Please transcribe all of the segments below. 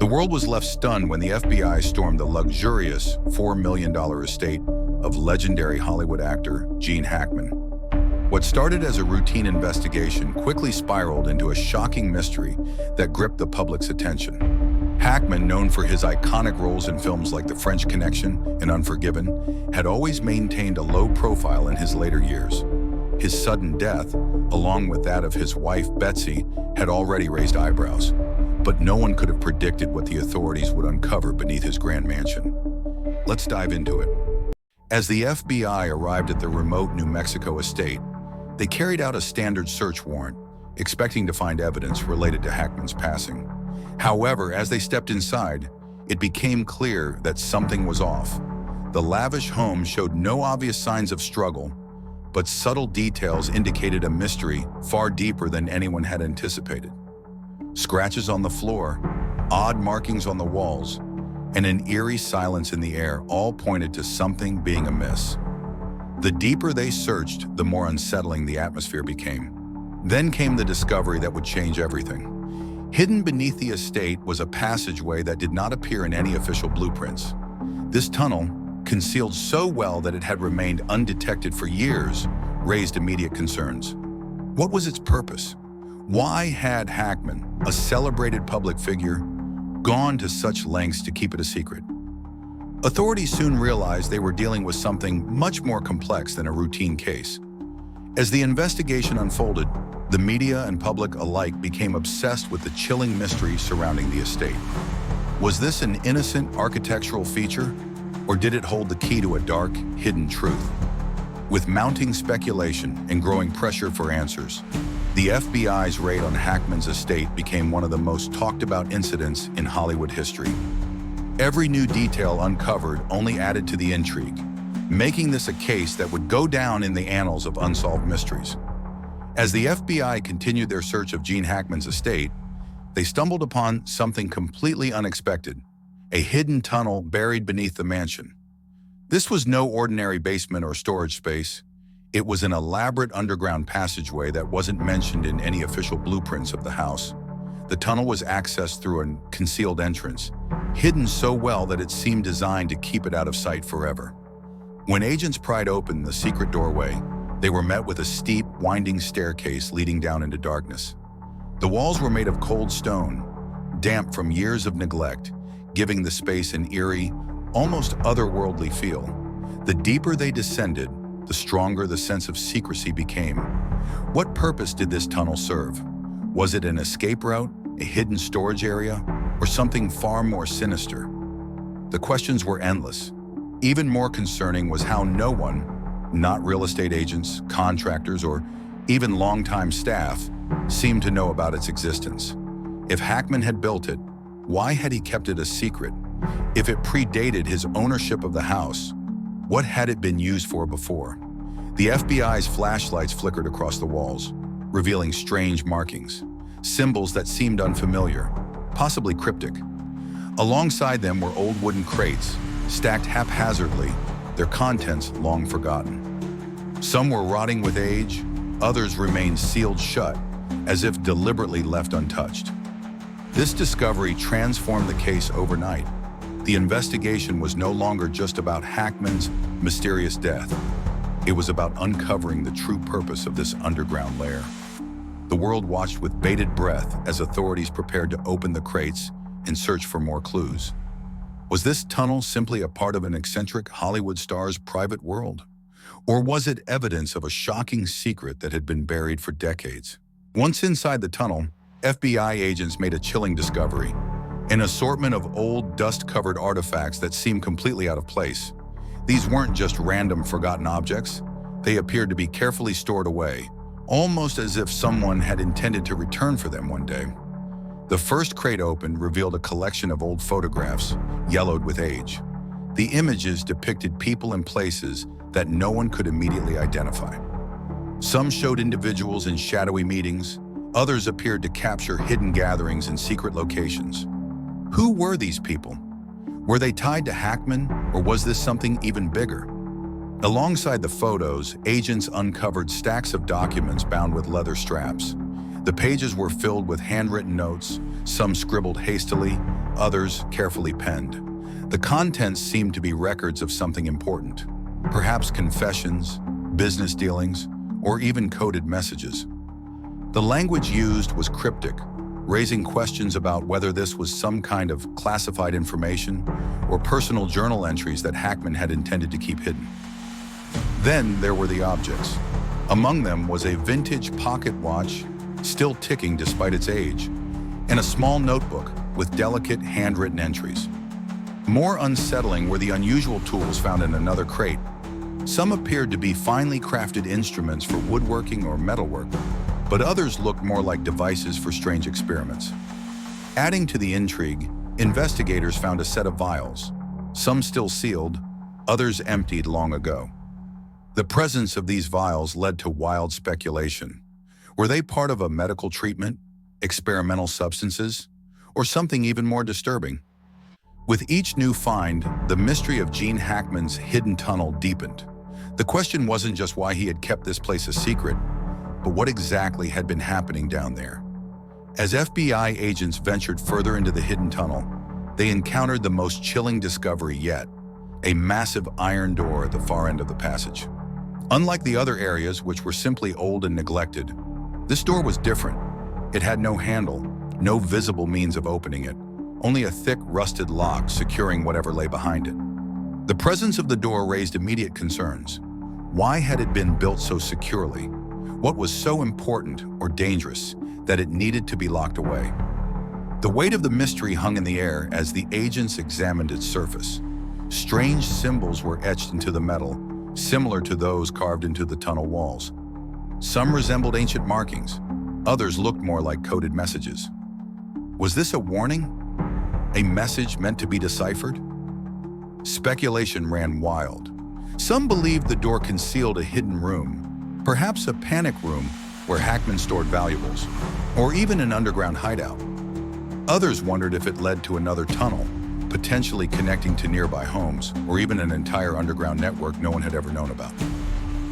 world was left stunned when the FBI stormed the luxurious $4 million estate of legendary Hollywood actor Gene Hackman. What started as a routine investigation quickly spiraled into a shocking mystery that gripped the public's attention. Hackman, known for his iconic roles in films like The French Connection and Unforgiven, had always maintained a low profile in his later years. His sudden death, along with that of his wife Betsy, had already raised eyebrows. But no one could have predicted what the authorities would uncover beneath his grand mansion. Let's dive into it. As the FBI arrived at the remote New Mexico estate, they carried out a standard search warrant, expecting to find evidence related to Hackman's passing. However, as they stepped inside, it became clear that something was off. The lavish home showed no obvious signs of struggle, but subtle details indicated a mystery far deeper than anyone had anticipated. Scratches on the floor, odd markings on the walls, and an eerie silence in the air all pointed to something being amiss. The deeper they searched, the more unsettling the atmosphere became. Then came the discovery that would change everything. Hidden beneath the estate was a passageway that did not appear in any official blueprints. This tunnel, concealed so well that it had remained undetected for years, raised immediate concerns. What was its purpose? Why had Hackman, a celebrated public figure, gone to such lengths to keep it a secret? Authorities soon realized they were dealing with something much more complex than a routine case. As the investigation unfolded, the media and public alike became obsessed with the chilling mystery surrounding the estate. Was this an innocent architectural feature, or did it hold the key to a dark, hidden truth? With mounting speculation and growing pressure for answers, the FBI's raid on Hackman's estate became one of the most talked about incidents in Hollywood history. Every new detail uncovered only added to the intrigue, making this a case that would go down in the annals of unsolved mysteries. As the FBI continued their search of Gene Hackman's estate, they stumbled upon something completely unexpected: a hidden tunnel buried beneath the mansion. This was no ordinary basement or storage space. It was an elaborate underground passageway that wasn't mentioned in any official blueprints of the house. The tunnel was accessed through a concealed entrance, hidden so well that it seemed designed to keep it out of sight forever. When agents pried open the secret doorway, they were met with a steep, winding staircase leading down into darkness. The walls were made of cold stone, damp from years of neglect, giving the space an eerie, almost otherworldly feel. The deeper they descended, the stronger the sense of secrecy became. What purpose did this tunnel serve? Was it an escape route, a hidden storage area, or something far more sinister? The questions were endless. Even more concerning was how no one, not real estate agents, contractors, or even longtime staff, seemed to know about its existence. If Hackman had built it, why had he kept it a secret? If it predated his ownership of the house, what had it been used for before? The FBI's flashlights flickered across the walls, revealing strange markings, symbols that seemed unfamiliar, possibly cryptic. Alongside them were old wooden crates, stacked haphazardly, their contents long forgotten. Some were rotting with age, others remained sealed shut, as if deliberately left untouched. This discovery transformed the case overnight. The investigation was no longer just about Hackman's mysterious death. It was about uncovering the true purpose of this underground lair. The world watched with bated breath as authorities prepared to open the crates and search for more clues. Was this tunnel simply a part of an eccentric Hollywood star's private world? Or was it evidence of a shocking secret that had been buried for decades? Once inside the tunnel, FBI agents made a chilling discovery: an assortment of old, dust-covered artifacts that seemed completely out of place. These weren't just random, forgotten objects. They appeared to be carefully stored away, almost as if someone had intended to return for them one day. The first crate opened revealed a collection of old photographs, yellowed with age. The images depicted people and places that no one could immediately identify. Some showed individuals in shadowy meetings, others appeared to capture hidden gatherings in secret locations. Who were these people? Were they tied to Hackman, or was this something even bigger? Alongside the photos, agents uncovered stacks of documents bound with leather straps. The pages were filled with handwritten notes, some scribbled hastily, others carefully penned. The contents seemed to be records of something important, perhaps confessions, business dealings, or even coded messages. The language used was cryptic, raising questions about whether this was some kind of classified information or personal journal entries that Hackman had intended to keep hidden. Then there were the objects. Among them was a vintage pocket watch, still ticking despite its age, and a small notebook with delicate handwritten entries. More unsettling were the unusual tools found in another crate. Some appeared to be finely crafted instruments for woodworking or metalwork, but others looked more like devices for strange experiments. Adding to the intrigue, investigators found a set of vials, some still sealed, others emptied long ago. The presence of these vials led to wild speculation. Were they part of a medical treatment, experimental substances, or something even more disturbing? With each new find, the mystery of Gene Hackman's hidden tunnel deepened. The question wasn't just why he had kept this place a secret, but what exactly had been happening down there. As FBI agents ventured further into the hidden tunnel, they encountered the most chilling discovery yet, a massive iron door at the far end of the passage. Unlike the other areas, which were simply old and neglected, this door was different. It had no handle, no visible means of opening it, only a thick, rusted lock securing whatever lay behind it. The presence of the door raised immediate concerns. Why had it been built so securely? What was so important or dangerous that it needed to be locked away? The weight of the mystery hung in the air as the agents examined its surface. Strange symbols were etched into the metal, similar to those carved into the tunnel walls. Some resembled ancient markings, others looked more like coded messages. Was this a warning? A message meant to be deciphered? Speculation ran wild. Some believed the door concealed a hidden room, perhaps a panic room where Hackman stored valuables, or even an underground hideout. Others wondered if it led to another tunnel, potentially connecting to nearby homes, or even an entire underground network no one had ever known about.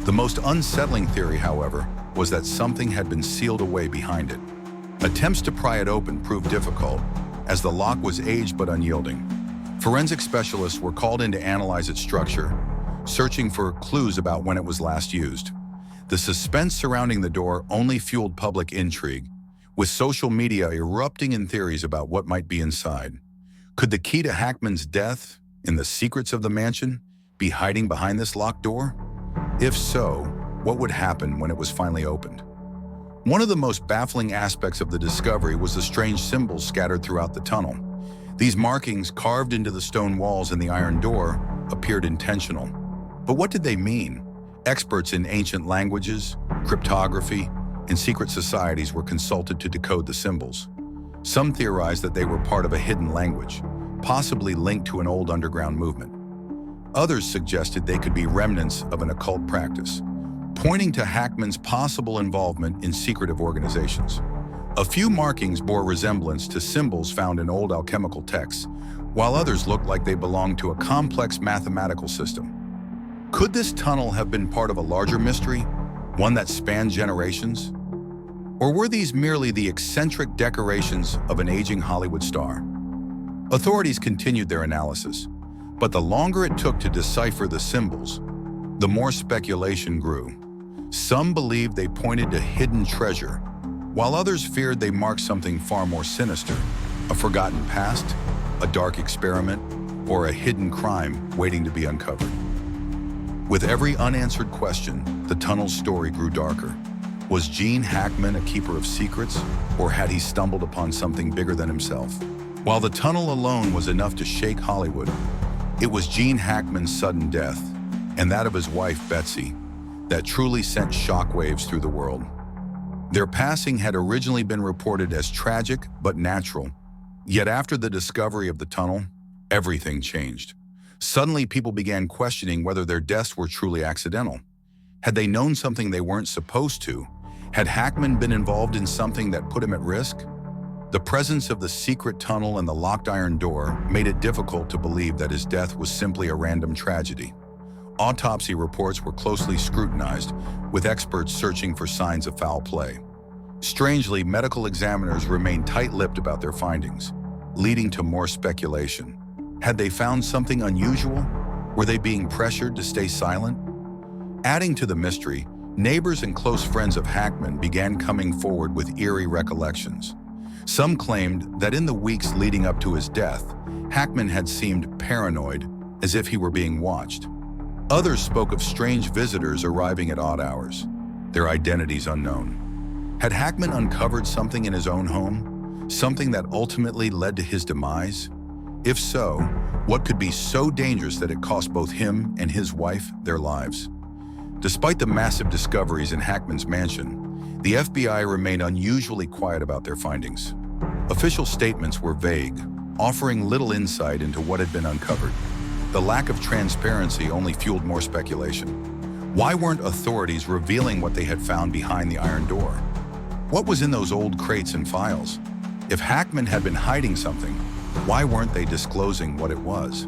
The most unsettling theory, however, was that something had been sealed away behind it. Attempts to pry it open proved difficult, as the lock was aged but unyielding. Forensic specialists were called in to analyze its structure, searching for clues about when it was last used. The suspense surrounding the door only fueled public intrigue, with social media erupting in theories about what might be inside. Could the key to Hackman's death, in the secrets of the mansion, be hiding behind this locked door? If so, what would happen when it was finally opened? One of the most baffling aspects of the discovery was the strange symbols scattered throughout the tunnel. These markings, carved into the stone walls and the iron door, appeared intentional. But what did they mean? Experts in ancient languages, cryptography, and secret societies were consulted to decode the symbols. Some theorized that they were part of a hidden language, possibly linked to an old underground movement. Others suggested they could be remnants of an occult practice, pointing to Hackman's possible involvement in secretive organizations. A few markings bore resemblance to symbols found in old alchemical texts, while others looked like they belonged to a complex mathematical system. Could this tunnel have been part of a larger mystery, one that spanned generations? Or were these merely the eccentric decorations of an aging Hollywood star? Authorities continued their analysis, but the longer it took to decipher the symbols, the more speculation grew. Some believed they pointed to hidden treasure, while others feared they marked something far more sinister, a forgotten past, a dark experiment, or a hidden crime waiting to be uncovered. With every unanswered question, the tunnel's story grew darker. Was Gene Hackman a keeper of secrets, or had he stumbled upon something bigger than himself? While the tunnel alone was enough to shake Hollywood, it was Gene Hackman's sudden death, and that of his wife, Betsy, that truly sent shockwaves through the world. Their passing had originally been reported as tragic but natural, yet after the discovery of the tunnel, everything changed. Suddenly, people began questioning whether their deaths were truly accidental. Had they known something they weren't supposed to? Had Hackman been involved in something that put him at risk? The presence of the secret tunnel and the locked iron door made it difficult to believe that his death was simply a random tragedy. Autopsy reports were closely scrutinized, with experts searching for signs of foul play. Strangely, medical examiners remained tight-lipped about their findings, leading to more speculation. Had they found something unusual? Were they being pressured to stay silent? Adding to the mystery, neighbors and close friends of Hackman began coming forward with eerie recollections. Some claimed that in the weeks leading up to his death, Hackman had seemed paranoid, as if he were being watched. Others spoke of strange visitors arriving at odd hours, their identities unknown. Had Hackman uncovered something in his own home? Something that ultimately led to his demise? If so, what could be so dangerous that it cost both him and his wife their lives? Despite the massive discoveries in Hackman's mansion, the FBI remained unusually quiet about their findings. Official statements were vague, offering little insight into what had been uncovered. The lack of transparency only fueled more speculation. Why weren't authorities revealing what they had found behind the iron door? What was in those old crates and files? If Hackman had been hiding something, why weren't they disclosing what it was?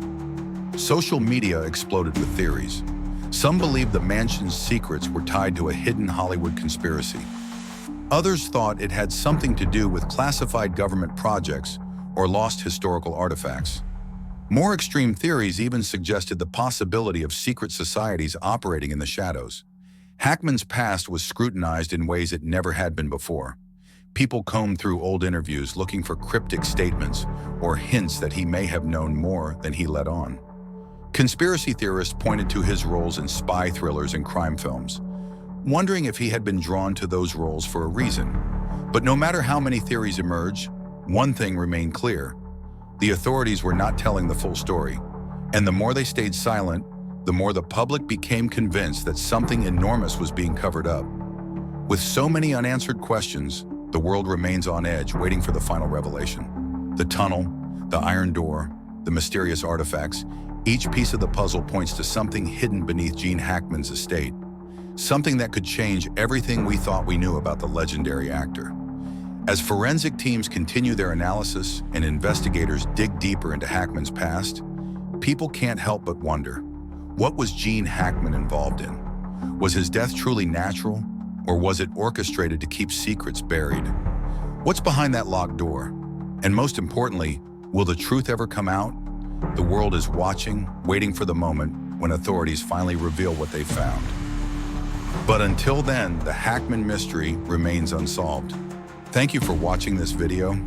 Social media exploded with theories. Some believed the mansion's secrets were tied to a hidden Hollywood conspiracy. Others thought it had something to do with classified government projects or lost historical artifacts. More extreme theories even suggested the possibility of secret societies operating in the shadows. Hackman's past was scrutinized in ways it never had been before. People combed through old interviews looking for cryptic statements or hints that he may have known more than he let on. Conspiracy theorists pointed to his roles in spy thrillers and crime films, wondering if he had been drawn to those roles for a reason. But no matter how many theories emerged, one thing remained clear. The authorities were not telling the full story, and the more they stayed silent, the more the public became convinced that something enormous was being covered up. With so many unanswered questions, the world remains on edge, waiting for the final revelation. The tunnel, the iron door, the mysterious artifacts, each piece of the puzzle points to something hidden beneath Gene Hackman's estate, something that could change everything we thought we knew about the legendary actor. As forensic teams continue their analysis and investigators dig deeper into Hackman's past, people can't help but wonder, what was Gene Hackman involved in? Was his death truly natural, or was it orchestrated to keep secrets buried? What's behind that locked door? And most importantly, will the truth ever come out? The world is watching, waiting for the moment when authorities finally reveal what they found. But until then, the Hackman mystery remains unsolved. Thank you for watching this video.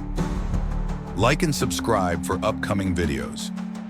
Like and subscribe for upcoming videos.